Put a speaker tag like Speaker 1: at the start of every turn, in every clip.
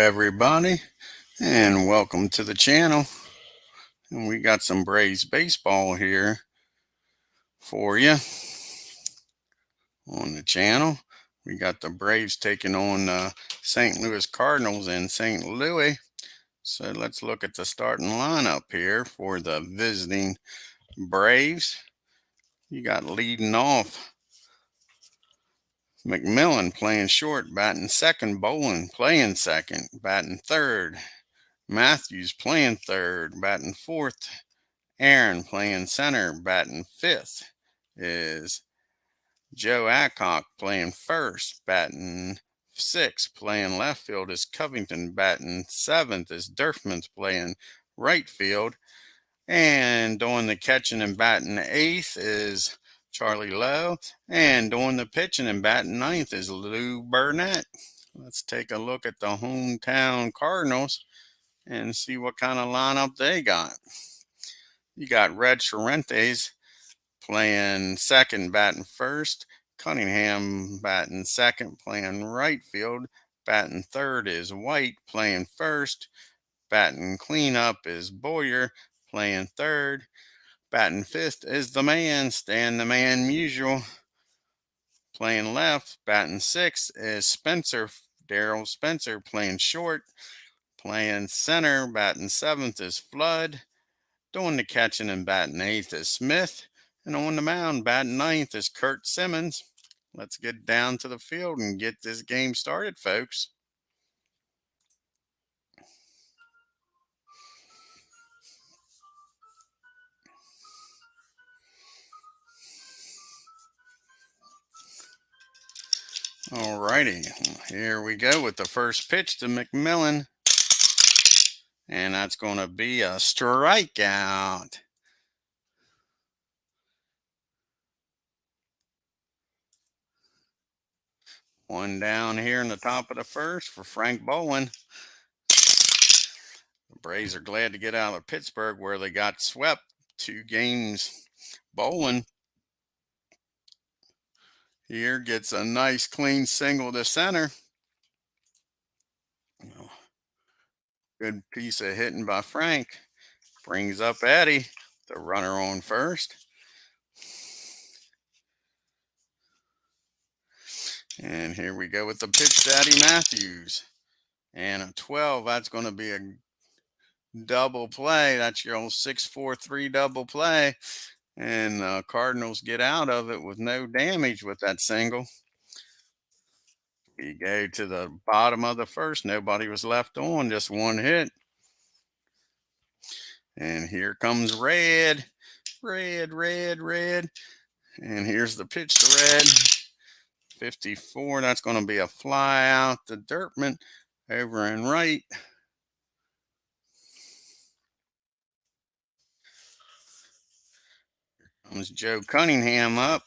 Speaker 1: everybody, and welcome to the channel. And we got some Braves baseball here for you on the channel. We got the Braves taking on St. Louis Cardinals in St. Louis. So let's look at the starting lineup here for the visiting Braves. You got leading off McMillan playing short, batting second. Bolin playing second, batting third. Matthews playing third, batting fourth. Aaron playing center, batting fifth is Joe Adcock. Playing first, batting sixth. Playing left field is Covington. Batting seventh is Durfman's playing right field. And doing the catching and batting eighth is Charlie Lowe. And doing the pitching and batting ninth is Lou Burnett. Let's take a look at the hometown Cardinals and see what kind of lineup they got. You got Red Sorrentes playing second, batting first. Cunningham batting second, playing right field. Batting third is White, playing first. Batting cleanup is Boyer, playing third. Batting fifth is the man, Stan the Man Musial, playing left. Batting sixth is Spencer, Daryl Spencer, playing short. Playing center, batting seventh is Flood. Doing the catching and batting eighth is Smith. And on the mound, batting ninth is CURT Simmons. Let's get down to the field and get this game started, folks. Alrighty, here we go with the first pitch to McMillan. And that's going to be a strikeout. One down here in the top of the first for Frank Bowen. The Braves are glad to get out of Pittsburgh where they got swept 2 games. Bowen here gets a nice clean single to center. Good piece of hitting by Frank. Brings up Eddie, the runner on first. And here we go with the pitch to Eddie Matthews. And a 12, that's going to be a double play. That's your old 6-4-3 double play. And the Cardinals get out of it with no damage with that single. We go to the bottom of the first. Nobody was left on, just one hit. And here comes Red. Red. And here's the pitch to Red. 54. That's going to be a fly out to Durfman over and right. Here comes Joe Cunningham up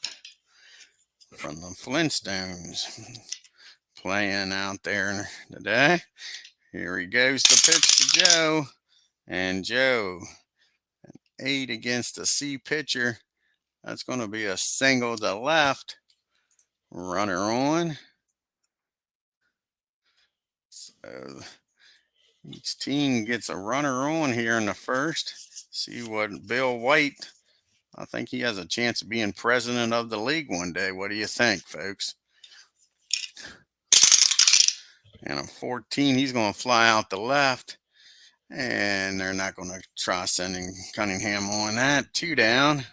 Speaker 1: from the Flintstones, playing out there today. Here he goes to pitch to Joe. And Joe, an 8 against a C pitcher. That's going to be a single to left. Runner on. So each team gets a runner on here in the first. See what Bill White, I think he has a chance of being president of the league one day. What do you think, folks? And a 14, he's going to fly out the left. And they're not going to try sending Cunningham on that. 2 down.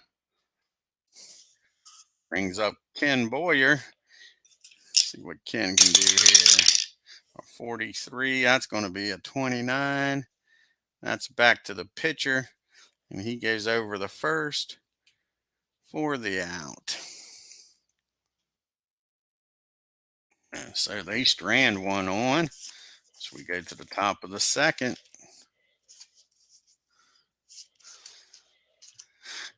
Speaker 1: Brings up Ken Boyer. See what Ken can do here. A 43, that's going to be a 29. That's back to the pitcher. And he goes over the first for the out. So they strand one on. So we go to the top of the second.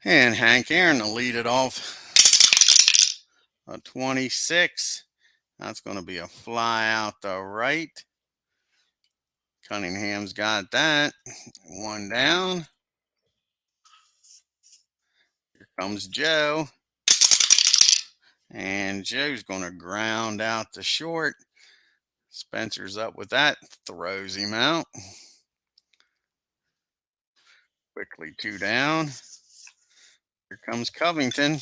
Speaker 1: And Hank Aaron to lead it off. A 26. That's going to be a fly out the right. Cunningham's got that. 1 down. Here comes Joe. And Joe's going to ground out the short. Spencer's up with that, throws him out. Quickly 2 down. Here comes Covington.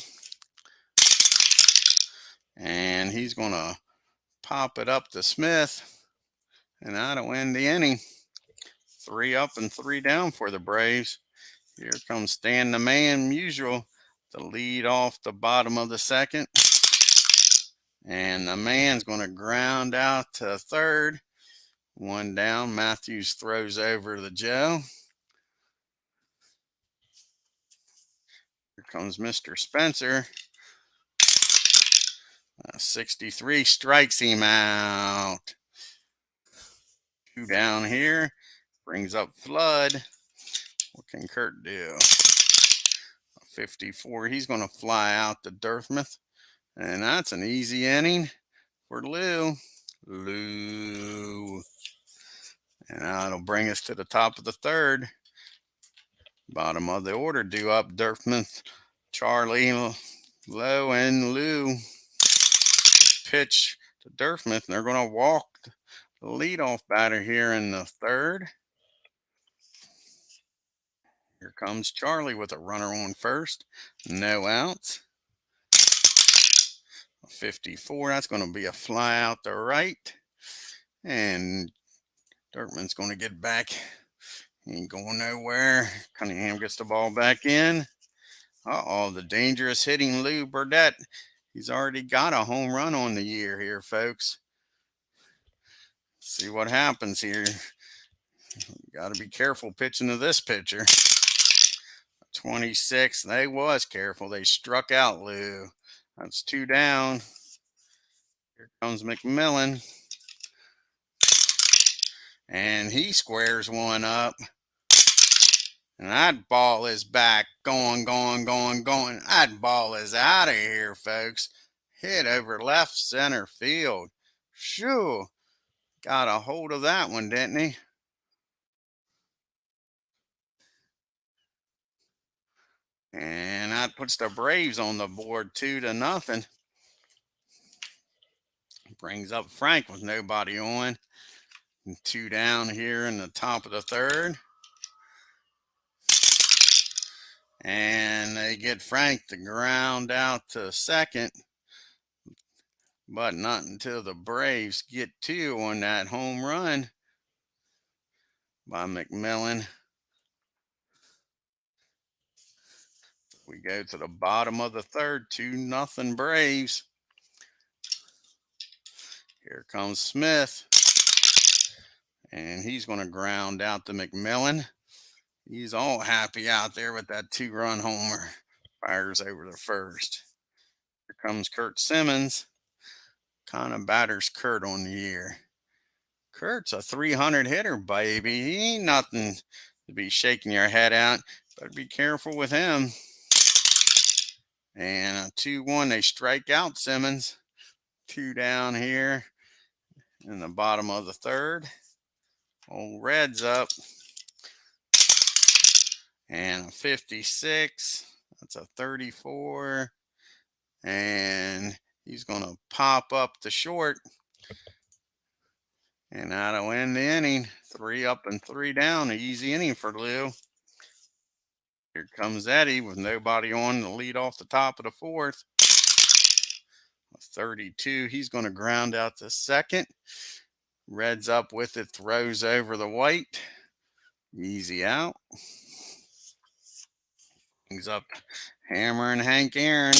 Speaker 1: And he's going to pop it up to Smith. And that'll end the inning. 3 up and 3 down for the Braves. Here comes Stan the Man Musial to lead off the bottom of the second. And the man's going to ground out to third. 1 down. Matthews throws over to Joe. Here comes Mr. Spencer. 63 strikes him out. 2 down here. Brings up Flood. What can Curt do? 54. He's going to fly out to Dartmouth. And that's an easy inning for Lou. And that'll bring us to the top of the third. Bottom of the order due up Dartmouth, Charlie, Lowe, and Lou. Pitch to Dartmouth, and they're going to walk the leadoff batter here in the third. Here comes Charlie with a runner on first. No outs. 54. That's going to be a fly out to right. And Dartmouth's going to get back. He ain't going nowhere. Cunningham gets the ball back in. Uh-oh, the dangerous hitting Lou Burdette. He's already got a home run on the year here, folks. See what happens here. Got to be careful pitching to this pitcher. 26. They was careful. They struck out Lou. That's 2 down. Here comes McMillan. And he squares one up. And that ball is back. Going. That ball is out of here, folks. Hit over left center field. Shoo. Got a hold of that one, didn't he? And that puts the Braves on the board 2-0. Brings up Frank with nobody on. And 2 down here in the top of the third. And they get Frank to ground out to second. But not until the Braves get 2 on that home run by McMillan. We go to the bottom of the third, 2-0 Braves. Here comes Smith. And he's going to ground out to McMillan. He's all happy out there with that 2-run homer. Fires over the first. Here comes Curt Simmons. Kind of batters Curt on the year. Curt's a 300 hitter, baby. He ain't nothing to be shaking your head out. Better be careful with him. And a 2-1, they strike out Simmons. 2 down here in the bottom of the third. Old Red's up. And a 56. That's a 34. And he's going to pop up the short. And that'll end the inning. 3 up and 3 down. An easy inning for Lou. Here comes Eddie with nobody on to lead off the top of the fourth. 32. He's going to ground out to second. Red's up with it. Throws over the white. Easy out. Brings up Hammer and Hank Aaron.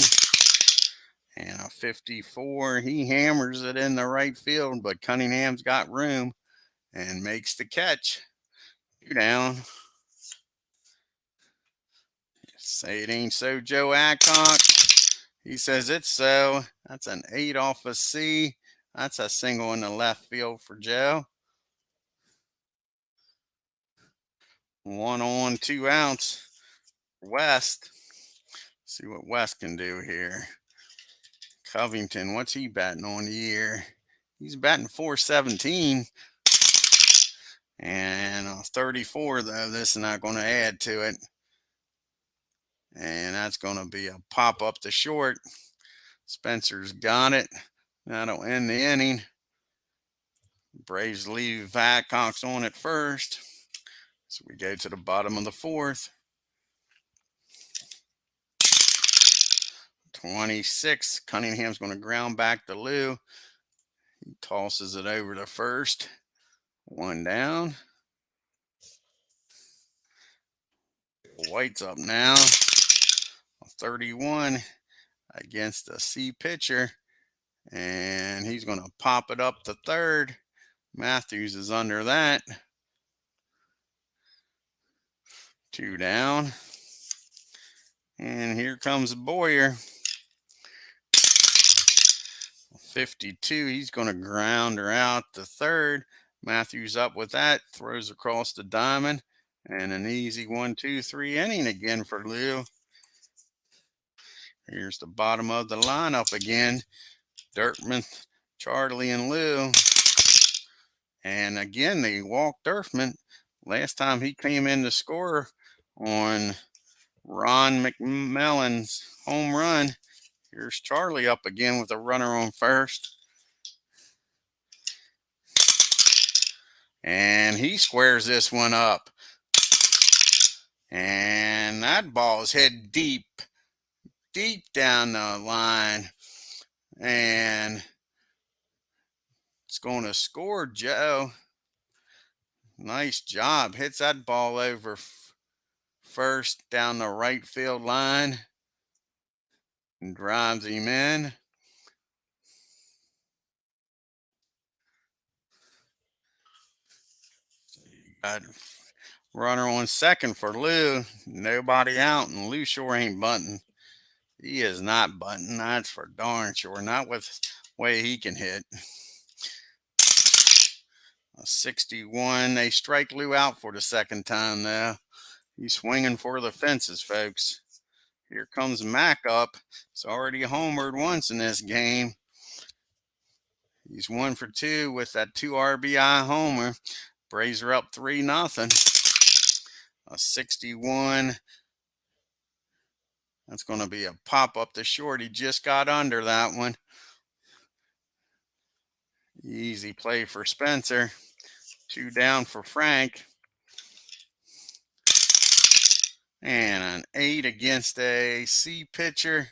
Speaker 1: And a 54. He hammers it in the right field, but Cunningham's got room and makes the catch. 2 down. Say it ain't so, Joe Adcock. He says it's so. That's an 8 off a C. That's a single in the left field for Joe. 1 on, 2 outs. West. See what West can do here. Covington, what's he batting on the year? He's batting .417. And 34, though. This is not going to add to it. And that's going to be a pop up to short. Spencer's got it. That'll end the inning. Braves leave Adcox on at first. So we go to the bottom of the fourth. 26. Cunningham's going to ground back to Lou. He tosses it over to first. One down. White's up now. 31 against a C pitcher. And he's going to pop it up to third. Matthews is under that. 2 down. And here comes Boyer. 52. He's going to ground her out to third. Matthews up with that. Throws across the diamond. And an easy 1, 2, 3 inning again for Lou. Here's the bottom of the lineup again. Dirtman, Charlie, and Lou. And again, they walked Durfman. Last time he came in to score on Ron McMillan's home run. Here's Charlie up again with a runner on first. And he squares this one up. And that ball is hit deep down the line. And it's going to score, Joe. Nice job. Hits that ball over first down the right field line and drives him in. Got runner on second for Lou. Nobody out, and Lou sure ain't bunting. He is not bunting. That's for darn sure. Not with the way he can hit. A 61. They strike Lou out for the second time now. He's swinging for the fences, folks. Here comes Mac up. He's already homered once in this game. He's 1 for 2 with that 2 RBI homer. Braves are up 3-0. A 61. That's going to be a pop up to short. He just got under that one. Easy play for Spencer. 2 down for Frank. And an 8 against a C pitcher.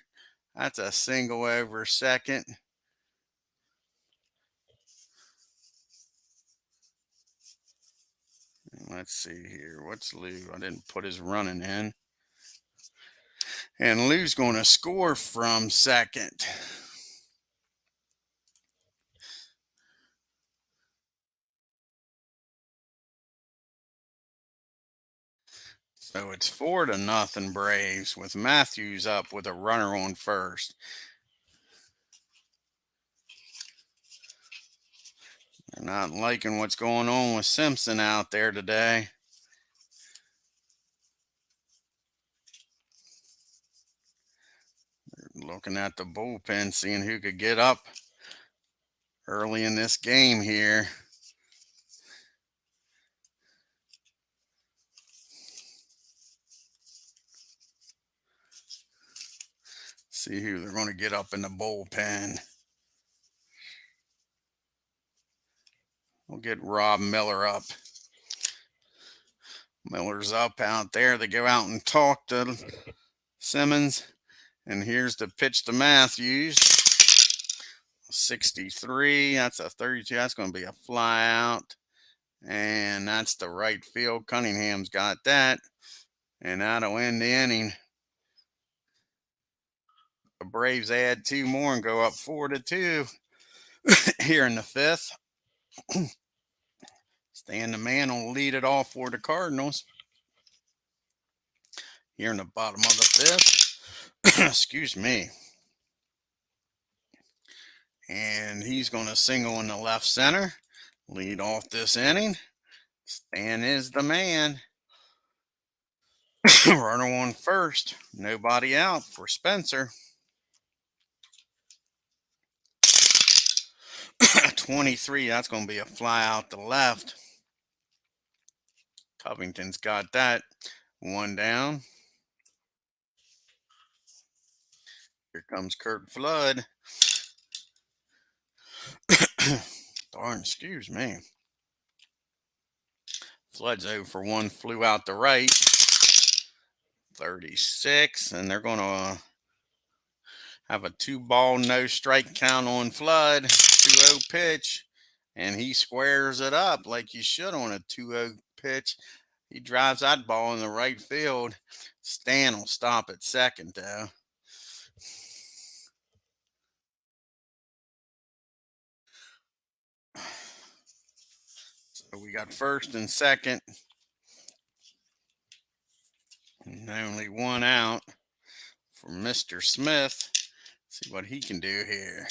Speaker 1: That's a single over second. Let's see here. What's Lou? I didn't put his running in. And Lou's going to score from second. So it's 4-0 Braves with Matthews up with a runner on first. They're not liking what's going on with Simpson out there today. They're looking at the bullpen, seeing who could get up early in this game here. See who they're going to get up in the bullpen. We'll get Rob Miller up. Miller's up out there. They go out and talk to Simmons. And here's the pitch to Matthews. 63. That's a 32. That's going to be a fly out. And that's the right field. Cunningham's got that. And that'll end the inning. The Braves add 2 more and go up 4-2 here in the 5th. Stan the Man will lead it off for the Cardinals. Here in the bottom of the 5th. Excuse me. And he's going to single in the left center. Lead off this inning. Stan is the man. Runner on first. Nobody out for Spencer. 23. That's going to be a fly out to left. Covington's got that. 1 down. Here comes Curt Flood. Darn, excuse me. Flood's 0 for 1, flew out the right. 36, and they're going to have a 2-ball, no strike count on Flood. 2-0 pitch, and he squares it up like you should on a 2-0 pitch. He drives that ball in the right field. Stan will stop at second, though. So we got first and second. And only one out for Mr. Smith. See what he can do here.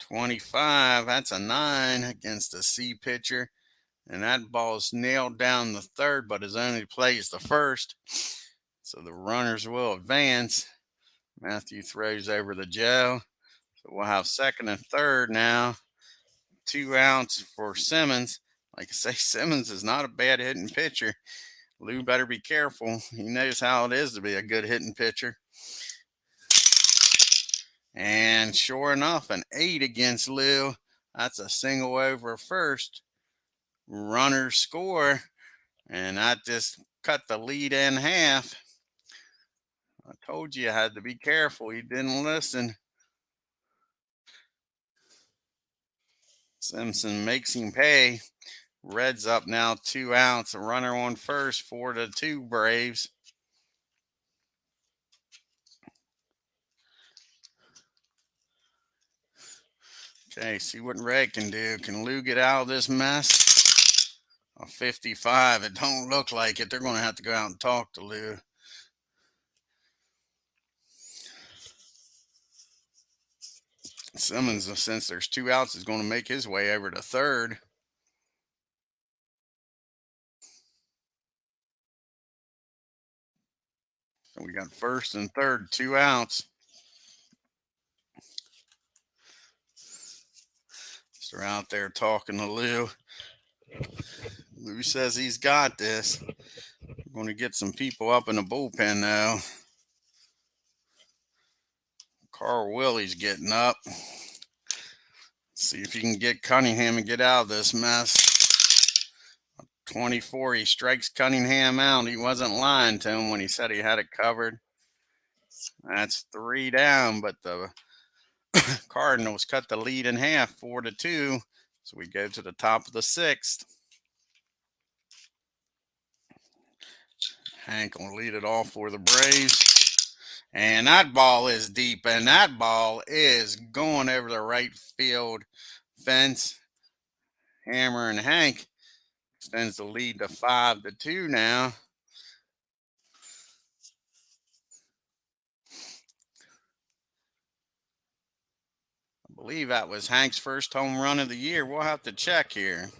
Speaker 1: 25, that's a 9 against a C pitcher. And that ball's nailed down the third, but his only plays the first. So the runners will advance. Matthew throws over to Joe. So we'll have second and third now. 2 outs for Simmons. Like I say, Simmons is not a bad hitting pitcher. Lou better be careful. He knows how it is to be a good hitting pitcher. And sure enough, an 8 against Lou. That's a single over first. Runners score. And that just cut the lead in half. I told you I had to be careful. He didn't listen. Simpson makes him pay. Reds up now, 2 outs. A runner on first, 4-2 Braves. Okay, see what Red can do. Can Lou get out of this mess? A 55. It don't look like it. They're going to have to go out and talk to Lou. Simmons, since there's 2 outs, is going to make his way over to third. So we got first and third, 2 outs. So they're out there talking to Lou. Lou says he's got this. We're going to get some people up in the bullpen now. Carl Willie's getting up. See if he can get Cunningham and get out of this mess. 24, he strikes Cunningham out. He wasn't lying to him when he said he had it covered. That's 3 down, but the Cardinals cut the lead in half, 4-2. So we go to the top of the 6th. Hank will lead it off for the Braves. And that ball is deep, and that ball is going over the right field fence. Hammer and Hank extends the lead to 5-2 now. I believe that was Hank's first home run of the year. We'll have to check here.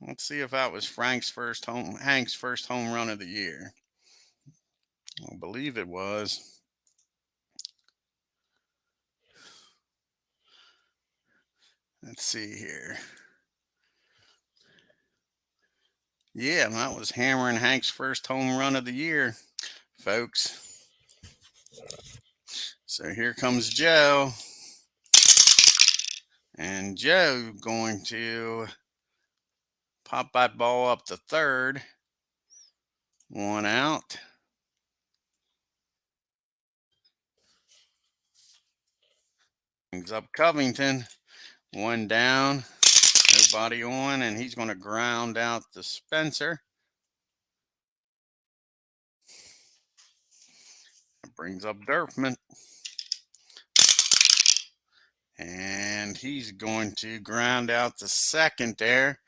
Speaker 1: Let's see if that was Hank's first home run of the year. I believe it was. Let's see here. Yeah, that was Hammer and Hank's first home run of the year, folks. So here comes Joe. And Joe going to pop that ball up to third. 1 out. Brings up Covington. 1 down. Nobody on, and he's going to ground out to Spencer. Brings up Durfman. And he's going to ground out the second there.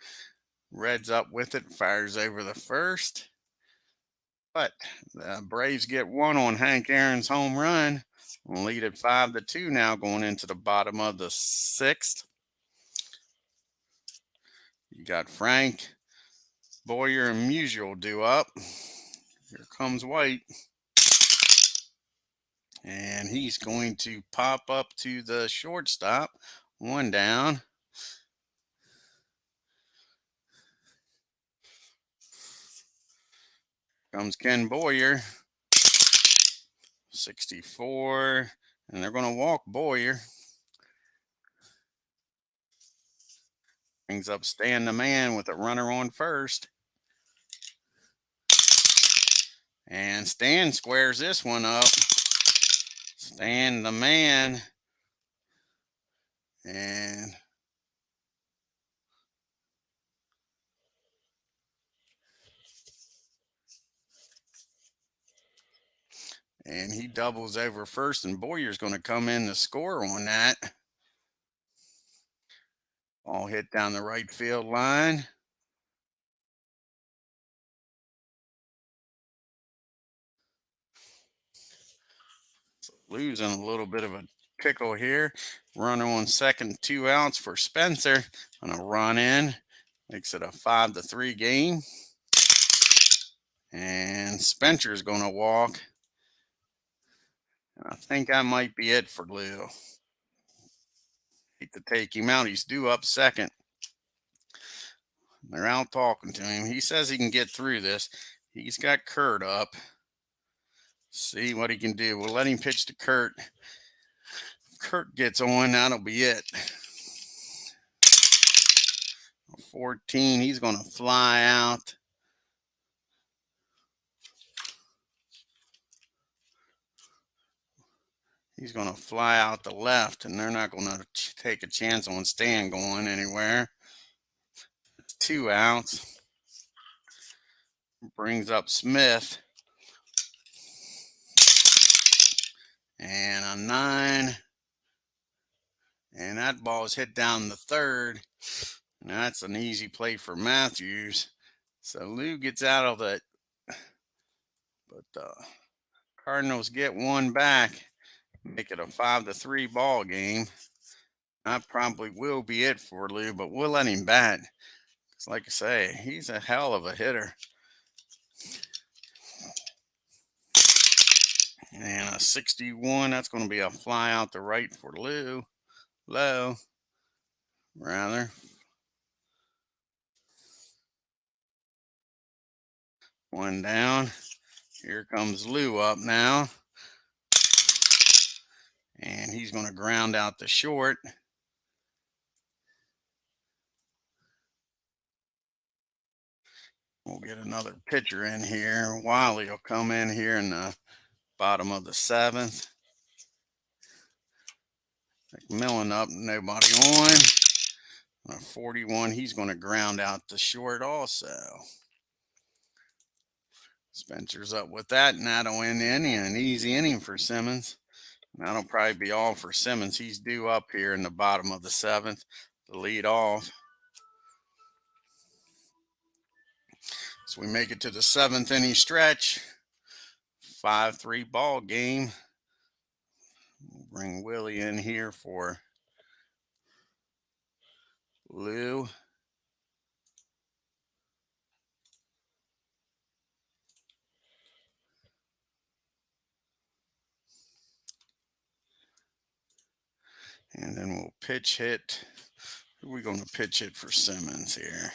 Speaker 1: Reds up with it, fires over the first. But the Braves get 1 on Hank Aaron's home run. We'll lead at 5-2 now going into the bottom of the 6th. You got Frank, Boyer, and Musial due up. Here comes White. And he's going to pop up to the shortstop. 1 down. Comes Ken Boyer. 64. And they're going to walk Boyer. Brings up Stan the Man with a runner on first. And Stan squares this one up. Stan the Man. And he doubles over first, and Boyer's going to come in to score on that. All hit down the right field line. Losing a little bit of a pickle here. Runner on second, 2 outs for Spencer. Gonna run in. Makes it a 5-3 game. And Spencer's gonna walk. And I think that might be it for Lou. Hate to take him out. He's due up second. They're out talking to him. He says he can get through this. He's got CURT up. See what he can do. We'll let him pitch to CURT. If CURT gets on, that'll be it. 14, he's going to fly out. He's going to fly out the left, and they're not going to take a chance on Stan going anywhere. 2 outs. Brings up Smith. And a 9. And that ball is hit down the third. And that's an easy play for Matthews. So Lou gets out of it. But the Cardinals get one back. Make it a 5-3 ball game. That probably will be it for Lou, but we'll let him bat. Because like I say, he's a hell of a hitter. And a 61, that's going to be a fly out the right for Lou. Low, rather. One down. Here comes Lou up now. And he's going to ground out the short. We'll get another pitcher in here. Wiley will come in here in the bottom of the 7th. McMillan up, nobody on. 41, he's going to ground out the short also. Spencer's up with that, and that'll end the inning. An easy inning for Simmons. That'll probably be all for Simmons. He's due up here in the bottom of the 7th to lead off. So we make it to the 7th inning stretch. 5-3 ball game. We'll bring Willie in here for Lou. And then we'll pitch hit. Who are we going to pitch hit for Simmons here?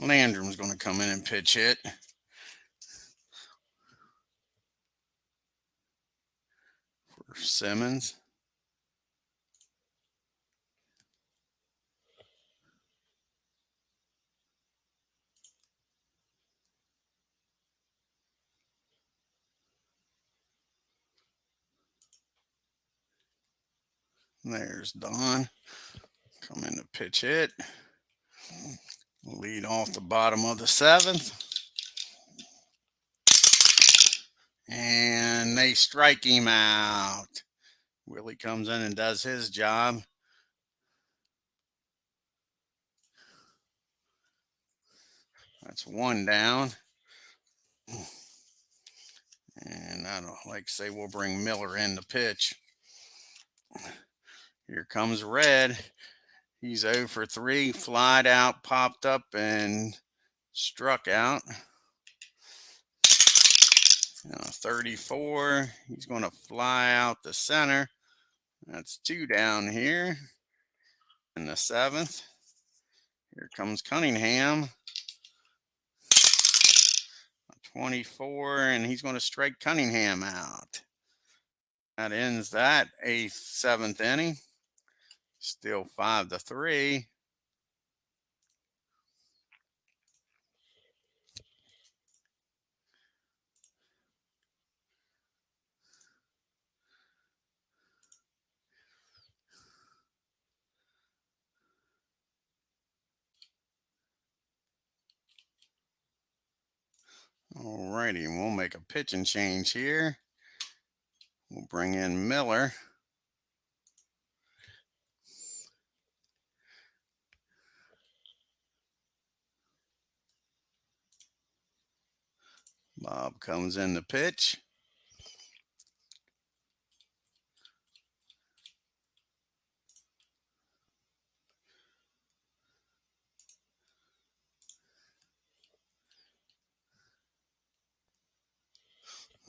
Speaker 1: Landrum's going to come in and pitch hit. For Simmons. There's Don. Come in to pitch hit. Lead off the bottom of the 7th. And they strike him out. Willie comes in and does his job. That's 1 down. And I don't like to say we'll bring Miller in to pitch. Here comes Red. He's 0 for 3, flied out, popped up, and struck out. 34, he's going to fly out the center. That's 2 down here. In the 7th, here comes Cunningham. 24, and he's going to strike Cunningham out. That ends that 8th, 7th inning. Still 5-3. Alrighty, we'll make a pitching change here. We'll bring in Miller. Bob comes in the pitch.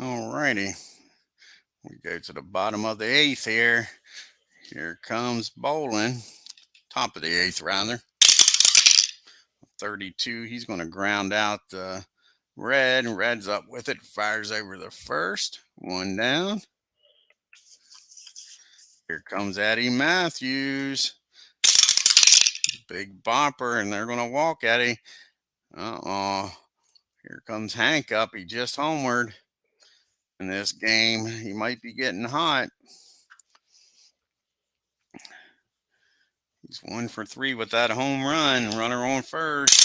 Speaker 1: Alrighty, we go to the bottom of the 8th here. Here comes Bolin, top of the 8th rather. 32, he's going to ground out the Red. Red's up with it, fires over the first. 1 down. Here comes Eddie Matthews. Big bopper, and they're going to walk Eddie. Uh-oh. Here comes Hank up. He just homered in this game. He might be getting hot. He's 1 for 3 with that home run. Runner on first.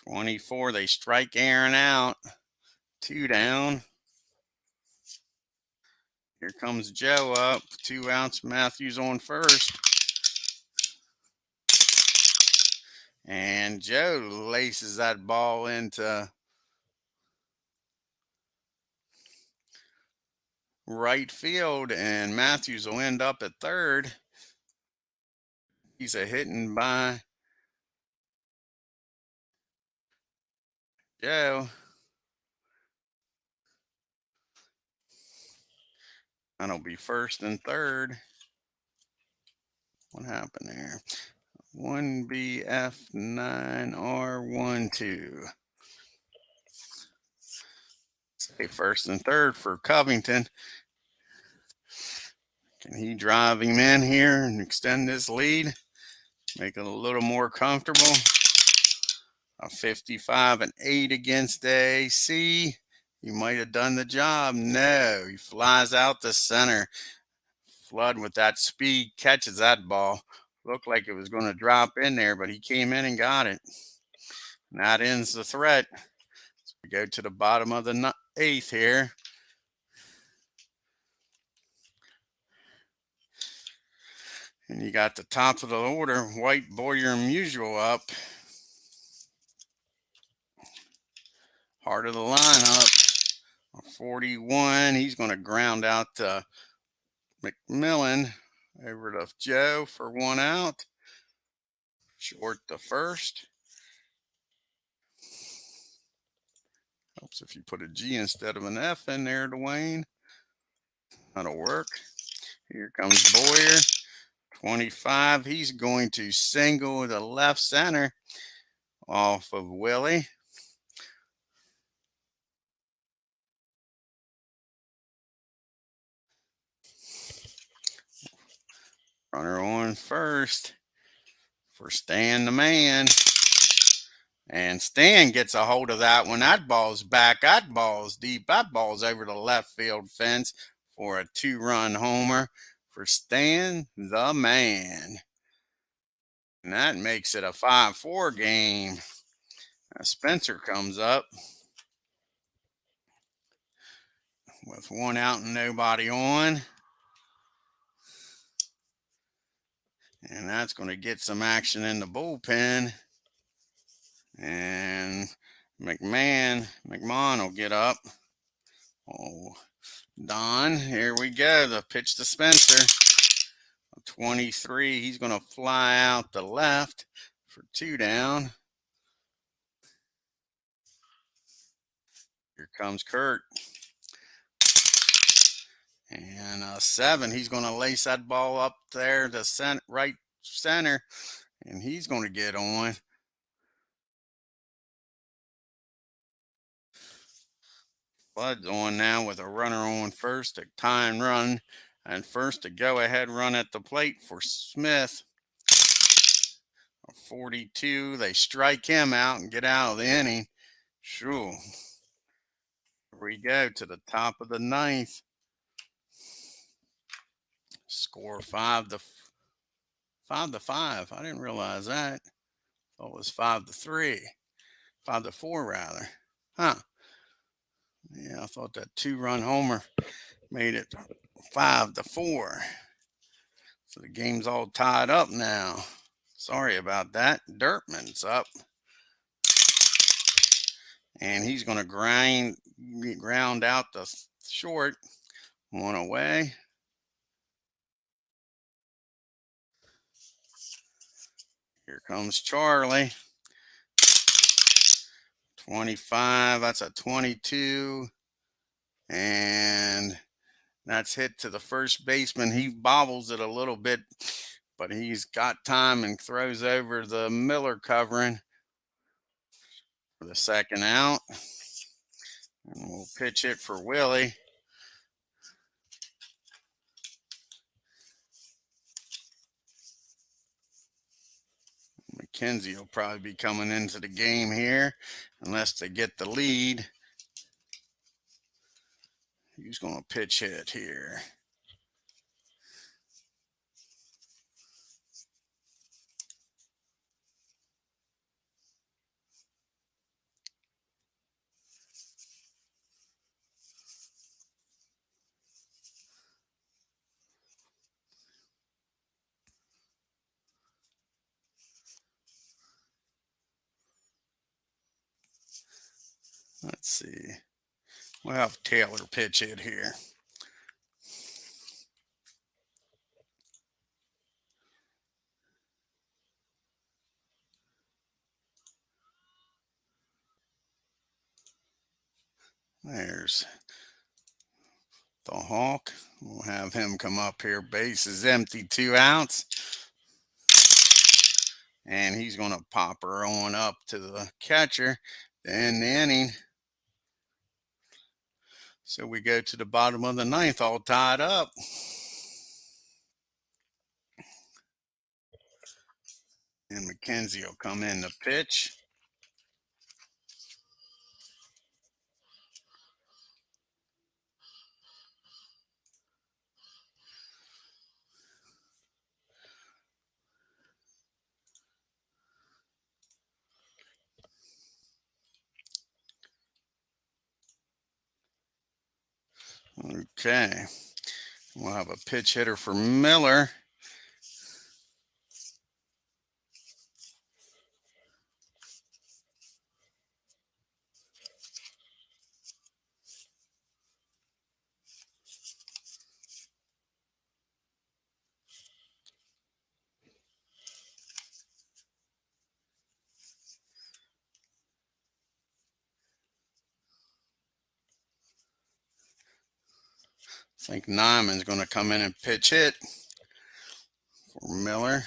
Speaker 1: 24. They strike Aaron out. 2 down. Here comes Joe up. 2 outs. Matthews on first. And Joe laces that ball into right field, and Matthews will end up at third. He's a hitting by Joe. That'll be first and third. What happened there? 1BF9R12. Say first and third for Covington. Can he drive him in here and extend this lead? Make it a little more comfortable. A 55-8 against AC. He might have done the job. No, he flies out the center. Flood with that speed catches that ball. Looked like it was going to drop in there, but he came in and got it. And that ends the threat. So we go to the bottom of the 8th here. And you got the top of the order, White, Boyer, and Musial up. Heart of the lineup. 41. He's going to ground out McMillan over to Joe for 1 out. Short the first. Helps if you put a G instead of an F in there, Dwayne. That'll work. Here comes Boyer. 25. He's going to single the left center off of Willie. Runner on first for Stan the man. And Stan gets a hold of that one. That ball's back. That ball's deep. That ball's over the left field fence for a 2-run homer for Stan the man. And that makes it a 5-4 game. Spencer comes up with 1 out and nobody on. And that's going to get some action in the bullpen. And McMahon will get up. Oh, Don, here we go. The pitch to Spencer. 23. He's going to fly out the left for 2 down. Here comes Curt. And a 7. He's going to lace that ball up there to right center. And he's going to get on. Bud's on now with a runner on first, a time run. And first, a go-ahead run at the plate for Smith. 42. They strike him out and get out of the inning. Shoo. Here we go to the top of the ninth. Score 5-5. I didn't realize that. Thought it was 5-3. 5-4 rather. Huh. Yeah, I thought that 2-run homer made it 5-4. So the game's all tied up now. Sorry about that. Dirtman's up. And he's going to ground out the short. 1 away. Here comes Charlie. 25. That's a 22. And that's hit to the first baseman. He bobbles it a little bit, but he's got time and throws over the Miller covering for the second out. And we'll pitch it for Willie. McKenzie will probably be coming into the game here unless they get the lead. He's going to pitch hit here. Let's see. We'll have Taylor pitch it here. There's the Hawk. We'll have him come up here. Base is empty, 2 outs. And he's going to pop her on up to the catcher to end the inning. So we go to the bottom of the ninth, all tied up. And McKenzie will come in to pitch. Okay. We'll have a pitch hitter for Miller. I think Nyman's going to come in and pitch hit for Miller.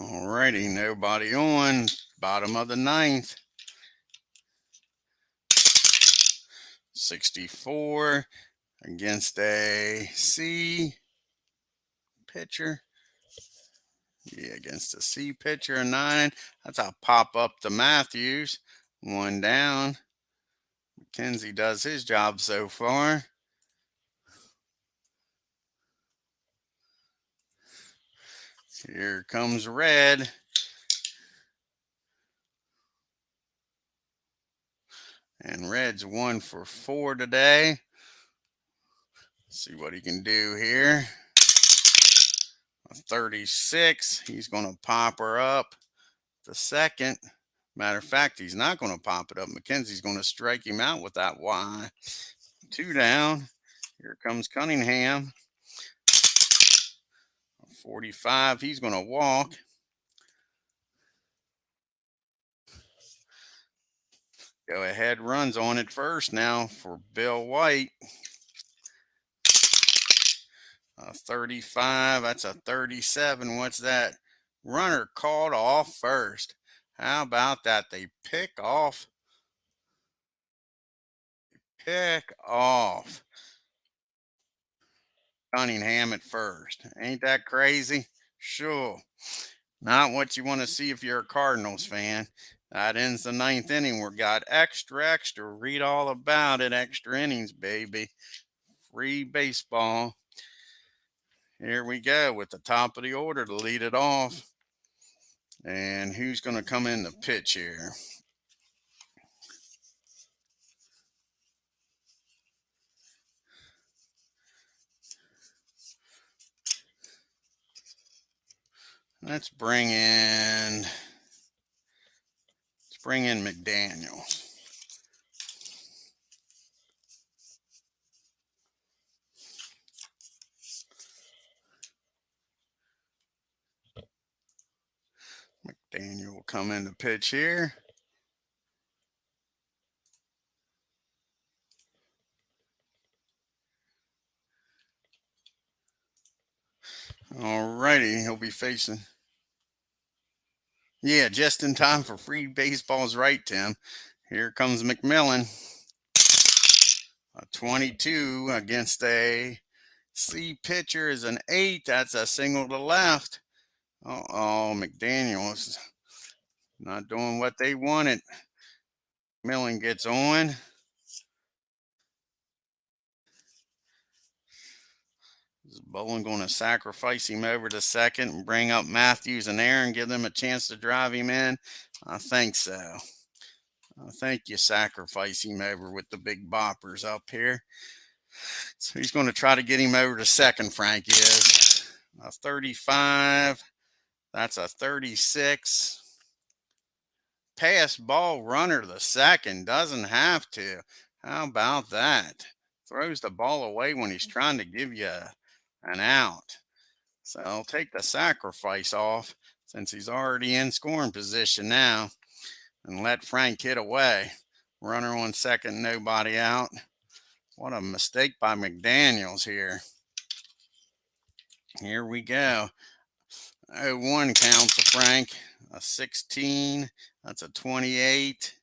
Speaker 1: All righty, nobody on. Bottom of the ninth. 64 against a C pitcher. Yeah, against a C pitcher, a 9. That's a pop up to Matthews. 1 down. McKenzie does his job so far. Here comes Red. And Red's 1 for 4 today. Let's see what he can do here. A 36. He's going to pop her up the second. Matter of fact, he's not going to pop it up. McKenzie's going to strike him out with that Y. 2 down. Here comes Cunningham. 45. He's going to walk. Go ahead runs on it first now for Bill White. 35. That's a 37. What's that? Runner called off first. How about that? They pick off. Pick off. Cunningham at first. Ain't that crazy? Sure. Not what you want to see if you're a Cardinals fan. That ends the 9th inning. We got extra. Read all about it. Extra innings, baby. Free baseball. Here we go with the top of the order to lead it off. And who's going to come in the pitch here? Let's bring in McDaniels. McDaniel will come in the pitch here. All righty, he'll be facing. Yeah, just in time for free baseball's right, Tim. Here comes McMillan. A 22 against a C pitcher is an 8. That's a single to left. Oh, McDaniels not doing what they wanted. McMillan gets on. Is Bolin going to sacrifice him over to second and bring up Matthews and Aaron, give them a chance to drive him in? I think so. I think you sacrifice him over with the big boppers up here. So he's going to try to get him over to second, Frank is. A 35. That's a 36. Pass ball runner to second. Doesn't have to. How about that? Throws the ball away when he's trying to give you an out. So I'll take the sacrifice off since he's already in scoring position now and let Frank hit away. Runner on second, nobody out. What a mistake by McDaniels here. Here we go. 0-1 count to Frank. A 16. That's a 28.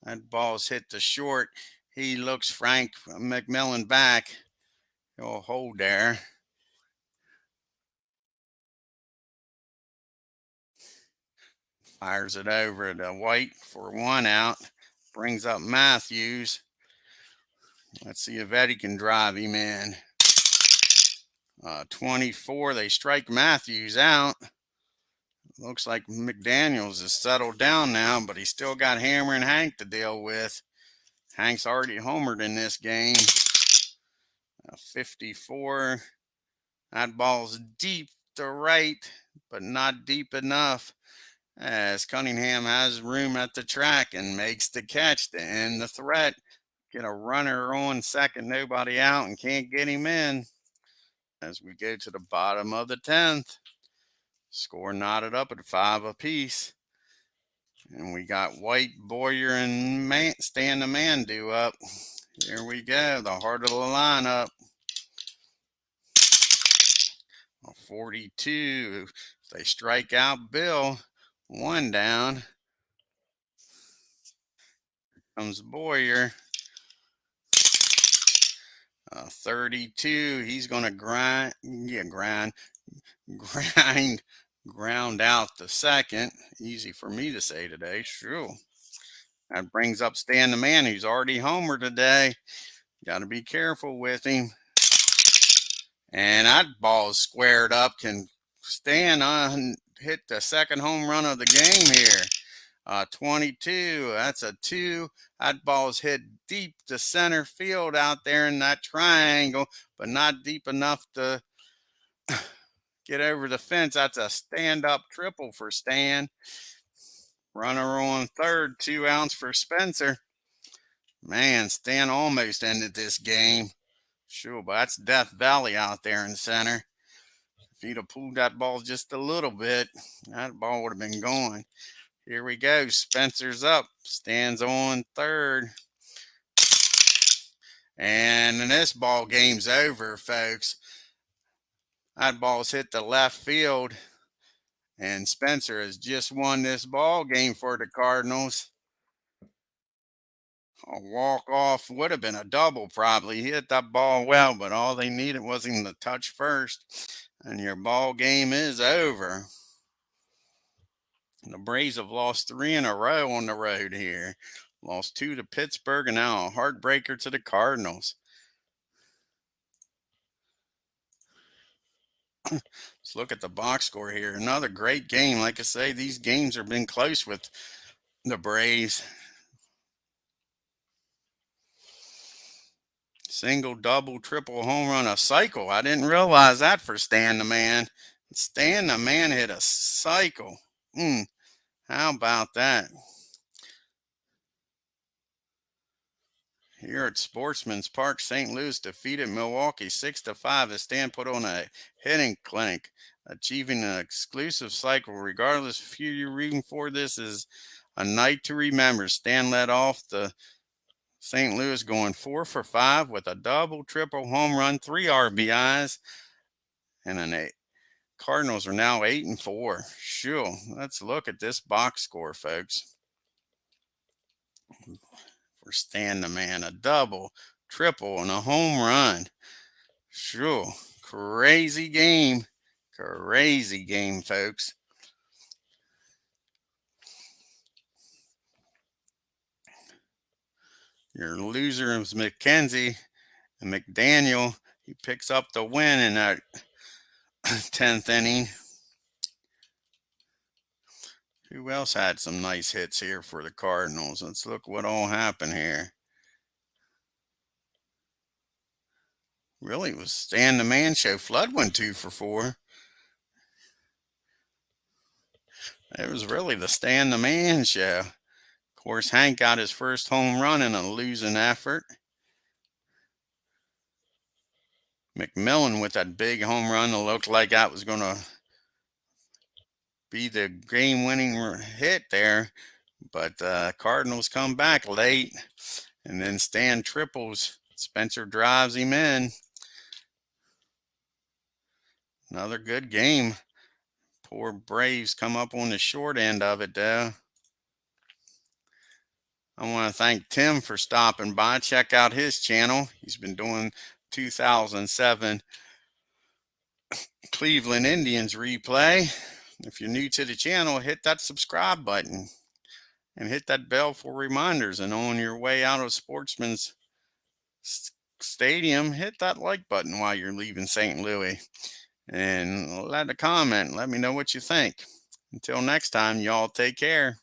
Speaker 1: That ball's hit to short. He looks Frank McMillan back. He'll hold there. Fires it over to White for 1 out. Brings up Matthews. Let's see if Eddie can drive him in. 24. They strike Matthews out. Looks like McDaniels is settled down now, but he's still got Hammer and Hank to deal with. Hank's already homered in this game. 54. That ball's deep to right, but not deep enough, as Cunningham has room at the track and makes the catch to end the threat. Get a runner on second, nobody out, and can't get him in. As we go to the bottom of the 10th, score knotted up at 5 apiece. And we got White, Boyer, and Stan the Man due up. Here we go, the heart of the lineup. 42. They strike out Bill. 1 down. Here comes Boyer. 32. He's going to ground out the second. Easy for me to say today. Sure. That brings up Stan the Man, who's already homer today. Got to be careful with him. And that ball's squared up. Can Stan hit the second home run of the game here? 22. That's a 2. That ball's hit deep to center field out there in that triangle, but not deep enough to get over the fence. That's a stand-up triple for Stan. Runner on third, 2 outs for Spencer. Man, Stan almost ended this game. Sure, but that's Death Valley out there in center. If he'd have pulled that ball just a little bit, that ball would have been gone. Here we go. Spencer's up. Stan's on third. And this ball game's over, folks. That ball's hit the left field. And Spencer has just won this ball game for the Cardinals. A walk-off would have been a double probably. He hit that ball well, but all they needed was him to touch first. And your ball game is over. The Braves have lost 3 in a row on the road here. Lost 2 to Pittsburgh and now a heartbreaker to the Cardinals. Let's look at the box score here. Another great game. Like I say, these games have been close with the Braves. Single, double, triple, home run, a cycle. I didn't realize that for Stan the Man. Stan the Man hit a cycle. How about that? Here at Sportsman's Park, St. Louis defeated Milwaukee 6-5 as Stan put on a hitting clinic, achieving an exclusive cycle. Regardless of who you're rooting for, this is a night to remember. Stan led off the St. Louis going 4 for 5 with a double, triple, home run, 3 RBIs, and an 8. Cardinals are now 8-4. Sure, let's look at this box score, folks. For Stan the Man, a double, triple, and a home run. Sure, crazy game, folks. Your loser is McKenzie, and McDaniel, he picks up the win in that 10th inning. Who else had some nice hits here for the Cardinals? Let's look what all happened here. Really, it was Stan the Man show. Flood went 2 for 4. It was really the Stan the Man show. Of course, Hank got his first home run in a losing effort. McMillan with that big home run, it looked like that was going to be the game-winning hit there. But Cardinals come back late, and then Stan triples. Spencer drives him in. Another good game. Poor Braves come up on the short end of it, though. I want to thank Tim for stopping by. Check out his channel. He's been doing 2007 Cleveland Indians replay. If you're new to the channel, hit that subscribe button and hit that bell for reminders. And on your way out of Sportsman's Stadium, hit that like button while you're leaving St. Louis. And let a comment. Let me know what you think. Until next time, y'all take care.